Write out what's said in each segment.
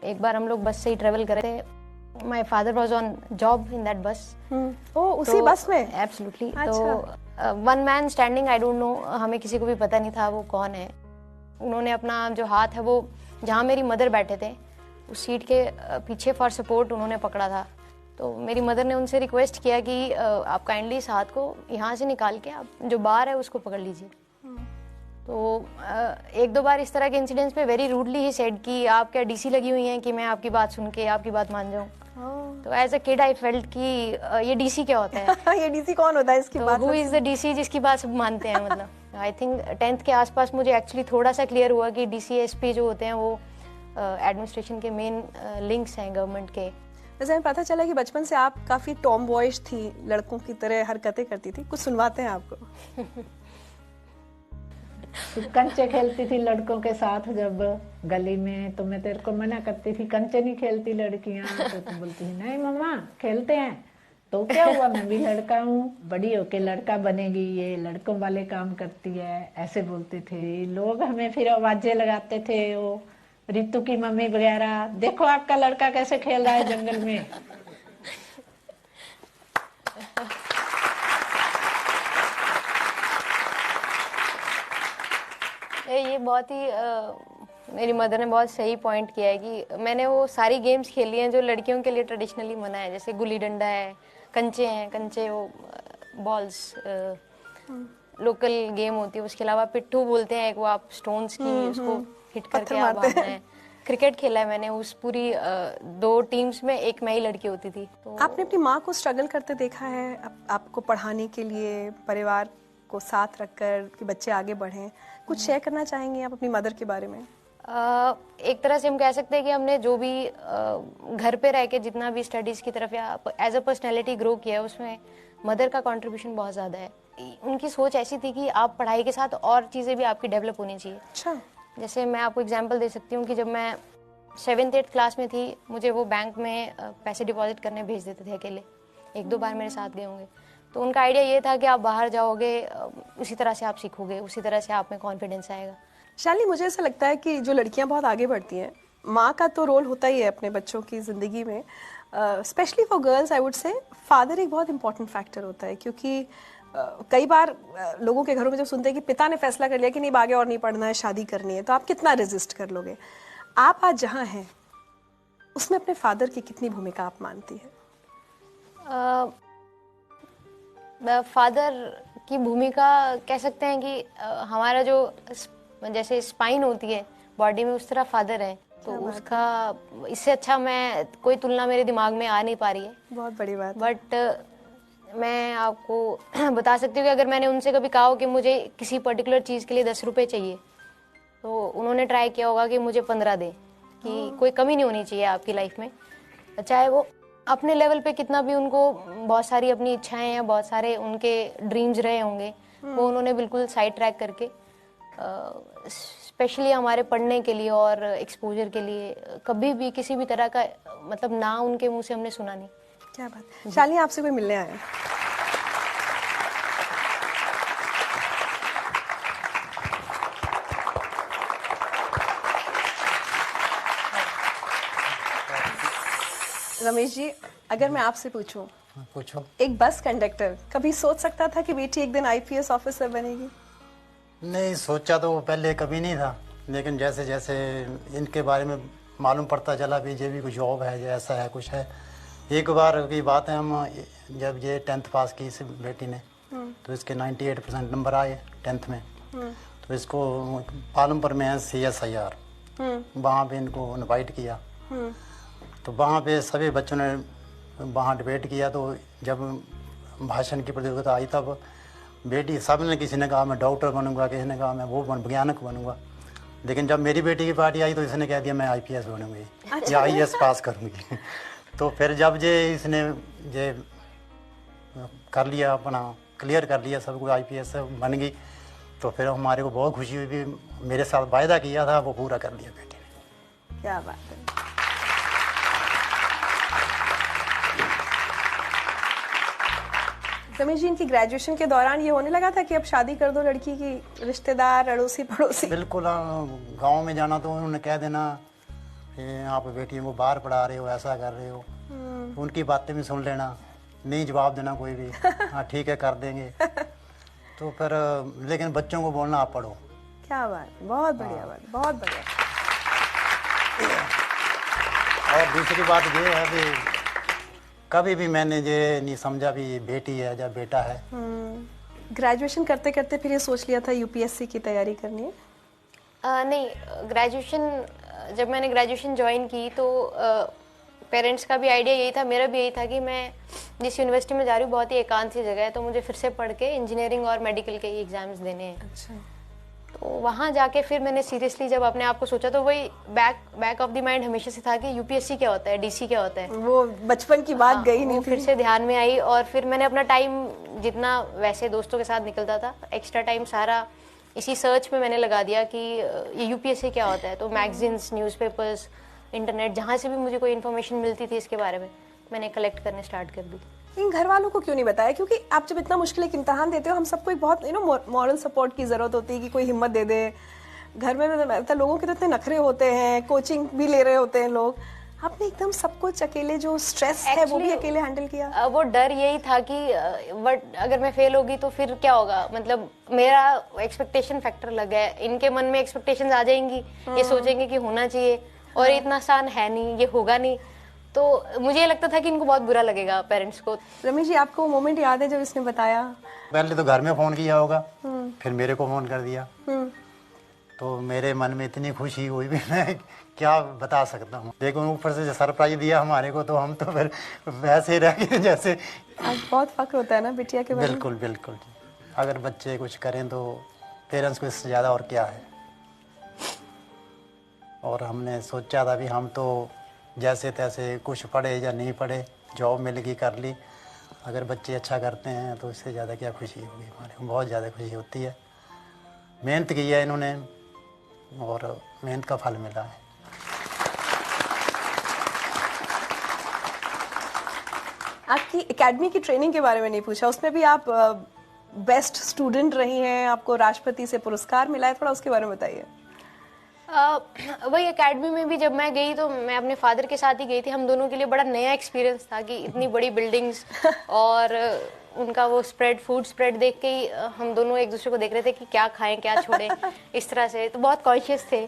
एक बार हम लोग बस से ही ट्रेवल कर रहे थे। My father was on job in that बस। ओ उसी बस में? एब्सोल्युटली। तो one man standing, I don't know, हमें किसी को भी पता नहीं था वो कौन है। उन्होंने अपना जो हाथ है वो जहाँ मेरी मदर बैठे थे उस सीट के पीछे फॉर सपोर्ट उन्होंने पकड़ा था। तो मेरी मदर ने उनसे रिक्वेस्ट किया कि आप काइंडली इस हाथ को यहाँ से निकाल के आप जो बार है उसको पकड़ लीजिए। तो एक दो बार इस तरह के इंसिडेंट्स पे वेरी रूडली ही सेड कि आप क्या डीसी लगी हुई हैं कि मैं आपकी बात सुन के आपकी बात मान जाऊँ। तो as a kid I felt कि ये डीसी क्या होता है। ये डीसी कौन होता है इसकी बात? हु इज द डीसी जिसकी बात सब मानते हैं। मतलब आई थिंक 10th के आसपास मुझे एक्चुअली थोड़ा सा क्लियर हुआ कि डीसी एसपी जो होते हैं वो एडमिनिस्ट्रेशन के मेन लिंक्स हैं गवर्नमेंट के। वैसे हमें पता चला कि बचपन से आप काफी टॉम बॉयज थी, लड़कों की तरह हरकतें करती थी, कुछ सुनवाते हैं आपको? कंचे खेलती थी लड़कों के साथ जब गली में, तो मैं तेरे को मना करती थी कंचे नहीं खेलती लड़कियां, तो तुम बोलती थी नहीं मम्मा खेलते हैं। तो क्या हुआ, मैं भी लड़का हूँ, बड़ी होके लड़का बनेगी, ये लड़कों वाले काम करती है, ऐसे बोलते थे लोग। हमें फिर आवाजें लगाते थे, वो रितु की मम्मी वगैरह, देखो आपका लड़का कैसे खेल रहा है जंगल में। ये बहुत ही मेरी मदर ने बहुत सही पॉइंट किया है कि मैंने वो सारी गेम्स खेली हैं जो लड़कियों के लिए ट्रेडिशनली मना है, जैसे गुल्ली डंडा है, कंचे हैं, कंचे वो बॉल्स लोकल गेम होती है। उसके अलावा पिट्ठू बोलते हैं एक, वो आप स्टोन्स की उसको हिट करके आप भागना है। क्रिकेट खेला है मैंने, उस पूरी 2 टीम्स में एक मैं ही लड़की होती थी। तो आपने अपनी माँ को स्ट्रगल करते देखा है आपको पढ़ाने के लिए, परिवार को साथ रखकर कि बच्चे आगे बढ़ें? कुछ शेयर करना चाहेंगे आप अपनी मदर के बारे में? एक तरह से हम कह सकते हैं कि हमने जो भी घर पे रह के जितना भी स्टडीज की तरफ या एज अ पर्सनैलिटी ग्रो किया है उसमें मदर का कंट्रीब्यूशन बहुत ज़्यादा है। उनकी सोच ऐसी थी कि आप पढ़ाई के साथ और चीज़ें भी आपकी डेवलप होनी चाहिए। अच्छा। जैसे मैं आपको एग्जांपल दे सकती हूँ कि जब मैं 7th-8th क्लास में थी, मुझे वो बैंक में पैसे डिपॉजिट करने भेज देते थे अकेले। 1-2 बार मेरे साथ गए होंगे। तो उनका आइडिया ये था कि आप बाहर जाओगे, उसी तरह से आप सीखोगे, उसी तरह से आप में कॉन्फिडेंस आएगा। शालिनी, मुझे ऐसा लगता है कि जो लड़कियां बहुत आगे बढ़ती हैं, माँ का तो रोल होता ही है अपने बच्चों की ज़िंदगी में। Specially for girls I would say father एक बहुत इंपॉर्टेंट फैक्टर होता है, क्योंकि कई बार लोगों के घरों में जब सुनते हैं कि पिता ने फैसला कर लिया कि नहीं आगे और नहीं पढ़ना है, शादी करनी है, तो आप कितना रेजिस्ट कर लोगे? आप आज जहाँ हैं उसमें अपने फादर की कितनी भूमिका आप मानती है? फादर की भूमिका कह सकते हैं कि हमारा जो जैसे स्पाइन होती है बॉडी में, उस तरह फादर है। तो उसका इससे अच्छा मैं कोई तुलना मेरे दिमाग में आ नहीं पा रही है। बहुत बड़ी बात। बट मैं आपको बता सकती हूँ कि अगर मैंने उनसे कभी कहा हो कि मुझे किसी पर्टिकुलर चीज़ के लिए 10 रुपये चाहिए, तो उन्होंने ट्राई किया होगा कि मुझे 15 दे, कि कोई कमी नहीं होनी चाहिए आपकी लाइफ में। चाहे वो अपने लेवल पे कितना भी उनको बहुत सारी अपनी इच्छाएं या बहुत सारे उनके ड्रीम्स रहे होंगे, वो उन्होंने बिल्कुल साइड ट्रैक करके स्पेशली हमारे पढ़ने के लिए और एक्सपोजर के लिए कभी भी किसी भी तरह का मतलब ना उनके मुंह से हमने सुना नहीं। क्या बात। शालिनी, आपसे कोई मिलने आया? रमेश जी, अगर मैं आपसे पूछूं, पूछो। एक बस कंडक्टर कभी सोच सकता था कि बेटी एक दिन आईपीएस ऑफिसर बनेगी? नहीं सोचा तो पहले कभी नहीं था, लेकिन जैसे जैसे इनके बारे में मालूम पड़ता चला भी ये भी कुछ जॉब है, ये ऐसा है कुछ है। एक बार की बात है, हम जब ये 10th पास की इस बेटी ने, तो इसके 98% नंबर आए 10th में। तो इसको पालमपुर में है CSIR, वहाँ पे इनको इनवाइट किया। तो वहाँ पे सभी बच्चों ने वहाँ डिबेट किया। तो जब भाषण की प्रतियोगिता आई तब बेटी, सब ने, किसी ने कहा मैं डॉक्टर बनूंगा, किसी ने कहा मैं वो वैज्ञानिक बनूंगा। लेकिन जब मेरी बेटी की पार्टी आई तो इसने कह दिया मैं IPS बनूंगी या IAS पास करूंगी। तो फिर जब इसने कर लिया, अपना क्लियर कर लिया, सब कुछ IPS बन गई, तो फिर हमारे को बहुत खुशी हुई भी मेरे साथ वायदा किया था वो पूरा कर लिया बेटी ने। क्या बात है। रमेश जी, इनकी ग्रेजुएशन के दौरान ये होने लगा था कि अब शादी कर दो लड़की की, रिश्तेदार, अड़ोसी पड़ोसी? बिल्कुल। गांव में जाना तो उन्होंने कह देना कि आप बेटियों को बाहर पढ़ा रहे हो, ऐसा कर रहे हो, उनकी बातें भी सुन लेना, नहीं जवाब देना कोई भी, हाँ ठीक है कर देंगे। तो फिर लेकिन बच्चों को बोलना आप पढ़ो। क्या बात, बहुत बढ़िया बात, बहुत बढ़िया। और दूसरी बात ये है कि कभी भी मैंने ये नहीं समझा भी बेटी है या बेटा है। ग्रेजुएशन करते करते फिर ये सोच लिया था यूपीएससी की तैयारी करनी है? नहीं, ग्रेजुएशन जब मैंने ग्रेजुएशन ज्वाइन की तो पेरेंट्स का भी आइडिया यही था, मेरा भी यही था कि मैं जिस यूनिवर्सिटी में जा रही हूँ बहुत ही एकांत सी जगह है, तो मुझे फिर से पढ़ के इंजीनियरिंग और मेडिकल के एग्जाम्स देने हैं। अच्छा। तो वहाँ जाके फिर मैंने सीरियसली जब अपने आप को सोचा तो वही बैक ऑफ द माइंड हमेशा से था कि यूपीएससी क्या होता है, डीसी क्या होता है। वो बचपन की बात गई नहीं, फिर से ध्यान में आई और फिर मैंने अपना टाइम जितना वैसे दोस्तों के साथ निकलता था, एक्स्ट्रा टाइम सारा इसी सर्च में मैंने लगा दिया कि ये यूपीएससी क्या होता है। तो मैगजीन्स, न्यूज़पेपर्स, इंटरनेट, जहाँ से भी मुझे कोई इन्फॉर्मेशन मिलती थी इसके बारे में मैंने कलेक्ट करने स्टार्ट कर दी। इन घर वालों को क्यों नहीं बताया? क्योंकि आप जब इतना मुश्किल एक इम्तिहान देते हो, हम सबको एक बहुत मॉरल सपोर्ट की जरूरत होती है कि कोई हिम्मत दे दे। घर में मतलब लोगों के तो इतने नखरे होते हैं, कोचिंग भी ले रहे होते हैं लोग, आपने एकदम सब कुछ अकेले, जो स्ट्रेस है वो भी अकेले हैंडल किया? वो डर यही था कि बट अगर मैं फेल होगी तो फिर क्या होगा, मतलब मेरा एक्सपेक्टेशन फैक्टर लग गया, इनके मन में एक्सपेक्टेशंस आ जाएंगी, ये सोचेंगे कि होना चाहिए और इतना आसान है नहीं, ये होगा नहीं। तो मुझे ये लगता था कि इनको बहुत बुरा लगेगा पेरेंट्स को। रमेश जी, आपको वो मोमेंट याद है जब इसने बताया? पहले तो घर में फोन किया होगा, फिर मेरे को फोन कर दिया, तो मेरे मन में इतनी खुशी हुई भी मैं क्या बता सकता हूँ। लेकिन ऊपर से सरप्राइज दिया हमारे को, तो हम तो फिर वैसे ही रह गए जैसे। आज बहुत फक्र होता है ना बिटिया के बारे में? बिल्कुल बिल्कुल। अगर बच्चे कुछ करें तो पेरेंट्स को इससे ज़्यादा और क्या है। और हमने सोचा था भी हम तो जैसे तैसे कुछ पढ़े या नहीं पढ़े, जॉब मिल गई कर ली, अगर बच्चे अच्छा करते हैं तो इससे ज़्यादा क्या खुशी होगी, हमारे को बहुत ज़्यादा खुशी होती है। मेहनत की है इन्होंने और मेहनत का फल मिला है। आपकी एकेडमी की ट्रेनिंग के बारे में नहीं पूछा, उसमें भी आप बेस्ट स्टूडेंट रही हैं, आपको राष्ट्रपति से पुरस्कार मिला है, थोड़ा उसके बारे में बताइए। वही एकेडमी में भी जब मैं गई तो मैं अपने फादर के साथ ही गई थी। हम दोनों के लिए बड़ा नया एक्सपीरियंस था कि इतनी बड़ी बिल्डिंग्स और उनका वो फूड स्प्रेड देख के ही हम दोनों एक दूसरे को देख रहे थे कि क्या खाएं क्या छोड़ें, इस तरह से। तो बहुत कॉन्शियस थे।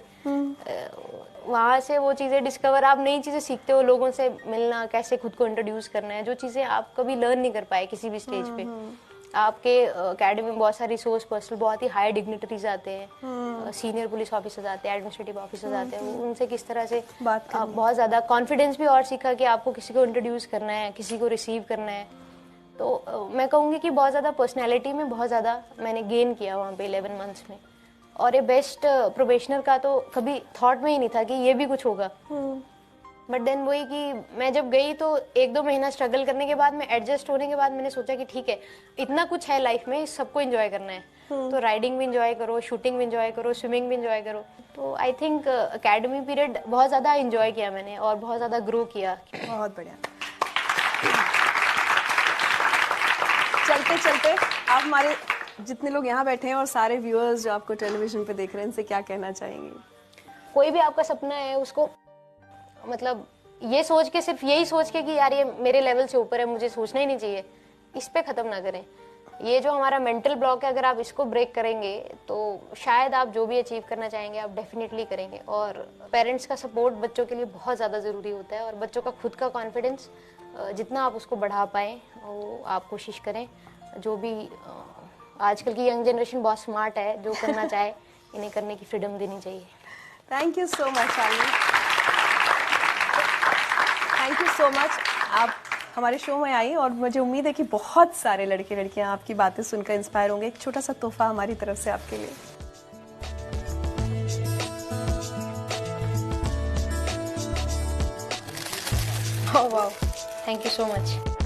वहाँ से वो चीज़ें डिस्कवर, आप नई चीज़ें सीखते हो, लोगों से मिलना, कैसे खुद को इंट्रोड्यूस करना है, जो चीज़ें आप कभी लर्न नहीं कर पाए किसी भी स्टेज पे। आपके एकेडमी में बहुत सारे रिसोर्स पर्सन, बहुत ही हाई डिग्निटरीज आते हैं, सीनियर पुलिस ऑफिसर्स आते हैं, एडमिनिस्ट्रेटिव ऑफिसर्स आते हैं, उनसे किस तरह से बहुत ज़्यादा कॉन्फिडेंस भी और सीखा कि आपको किसी को इंट्रोड्यूस करना है, किसी को रिसीव करना है। तो मैं कहूँगी कि बहुत ज़्यादा पर्सनैलिटी में बहुत ज़्यादा मैंने गेन किया वहाँ पे 11 मंथ्स में। और ये बेस्ट प्रोबेशनर का तो कभी थॉट में ही नहीं था कि ये भी कुछ होगा। बट देन वही कि मैं जब गई तो 1-2 महीना स्ट्रगल करने के बाद, मैं एडजस्ट होने के बाद मैंने सोचा कि ठीक है, इतना कुछ है लाइफ में, सबको एंजॉय करना है, तो राइडिंग भी एंजॉय करो, शूटिंग भी एंजॉय करो, स्विमिंग भी एंजॉय करो। तो आई थिंक एकेडमी पीरियड बहुत ज़्यादा एंजॉय किया मैंने और बहुत ज़्यादा ग्रो किया। बहुत बढ़िया। चलते चलते आप हमारे जितने लोग यहाँ बैठे हैं और सारे व्यूअर्स जो आपको टेलीविजन पे देख रहे हैं, इनसे क्या कहना चाहेंगे? कोई भी आपका सपना है उसको मतलब ये सोच के, सिर्फ यही सोच के कि यार ये मेरे लेवल से ऊपर है, मुझे सोचना ही नहीं चाहिए, इस पे ख़त्म ना करें। ये जो हमारा मेंटल ब्लॉक है, अगर आप इसको ब्रेक करेंगे तो शायद आप जो भी अचीव करना चाहेंगे आप डेफिनेटली करेंगे। और पेरेंट्स का सपोर्ट बच्चों के लिए बहुत ज़्यादा ज़रूरी होता है, और बच्चों का खुद का कॉन्फिडेंस जितना आप उसको बढ़ा पाएँ वो आप कोशिश करें। जो भी आजकल की यंग जनरेशन बहुत स्मार्ट है, जो करना चाहे इन्हें करने की फ्रीडम देनी चाहिए। Thank you so much Shalini, thank you so much. आप हमारे शो में आई और मुझे उम्मीद है कि बहुत सारे लड़के लड़कियां आपकी बातें सुनकर इंस्पायर होंगे। एक छोटा सा तोहफा हमारी तरफ से आपके लिए। Oh wow, thank you so much.